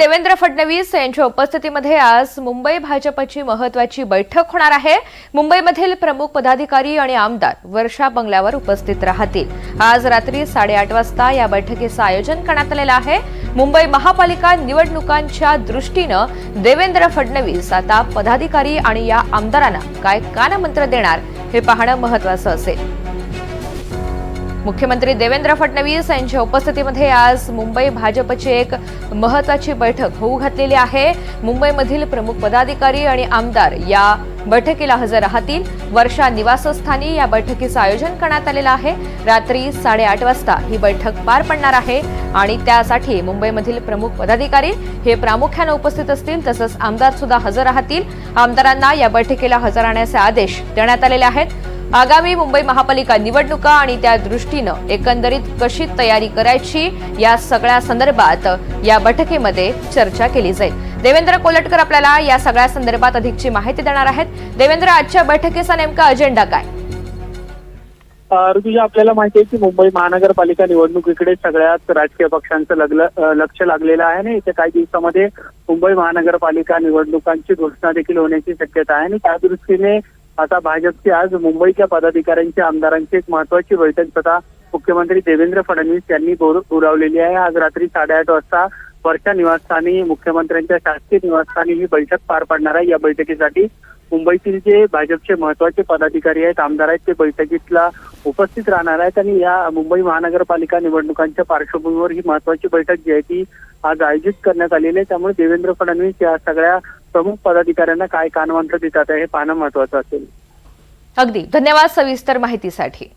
देवेंद्र फडणवीस यांच्या उपस्थितीमध्ये आज मुंबई भाजपची महत्त्वाची बैठक होणार आहे। मुंबईमधील प्रमुख पदाधिकारी आणि आमदार वर्षा बंगल्यावर उपस्थित राहतील। आज रात्री 8:30 वाजता या बैठकीचं आयोजन करण्यात आलेलं आहे। मुंबई महापालिका निवडणुकांच्या दृष्टीने देवेंद्र फडणवीस आता पदाधिकारी आणि या आमदारांना काय कानमंत्र देणार हे पाहणं महत्त्वाचं असेल। मुख्यमंत्री देवेंद्र फडणवीस यांच्या उपस्थितीमध्ये आज मुंबई भाजपची एक महत्त्वाची बैठक होऊ घातलेली आहे। मुंबईमधील प्रमुख पदाधिकारी आणि आमदार या बैठकीला हजर राहतील। वर्षा निवासस्थानी या बैठकीचं आयोजन करण्यात आलेलं आहे। रात्री 8:30 वाजता ही बैठक पार पडणार आहे आणि त्यासाठी मुंबईमधील प्रमुख पदाधिकारी हे प्रामुख्याने उपस्थित असतील, तसंच आमदार सुद्धा हजर राहतील। आमदारांना या बैठकीला हजर राहण्याचे आदेश देण्यात आलेले आहेत। आगामी मुंबई महापालिका निवडणुका आणि त्या दृष्टीने एकंदरीत कशी तयारी करायची या सगळ्या संदर्भात या बैठकीमध्ये चर्चा केली जाईल। देवेंद्र कोलटकर आपल्याला या सगळ्या संदर्भात अधिकची माहिती देणार आहेत। देवेंद्र, आजच्या बैठकीचा नेमका अजेंडा काय? ऋतुजा, आपल्याला माहिती आहे की मुंबई महानगरपालिका निवडणुकीकडे सगळ्याच राजकीय पक्षांचं लक्ष लागलेलं आहे आणि येत्या काही दिवसामध्ये मुंबई महानगरपालिका निवडणुकांची घोषणा देखील होण्याची शक्यता आहे आणि त्या दृष्टीने आता भाजपची आज मुंबईच्या पदाधिकाऱ्यांच्या आमदारांची एक महत्वाची बैठक स्वतः मुख्यमंत्री देवेंद्र फडणवीस यांनी बोलावलेली आहे। आज रात्री 8:30 वाजता वर्षा निवासस्थानी मुख्यमंत्र्यांच्या शासकीय निवासस्थानी ही बैठक पार पडणार आहे। या बैठकीसाठी मुंबईतील जे भाजपचे महत्वाचे पदाधिकारी आहेत, आमदार आहेत, ते बैठकीला उपस्थित राहणार आहेत आणि या मुंबई महानगरपालिका निवडणुकांच्या पार्श्वभूमीवर ही महत्वाची बैठक जी आहे ती आज आयोजित करण्यात आलेली आहे। त्यामुळे देवेंद्र फडणवीस या सगळ्या प्रमुख पदाधिकाऱ्यांना काय कानमंत्र देतात हे पाहणं महत्वाचं असेल। अगदी धन्यवाद सविस्तर माहितीसाठी।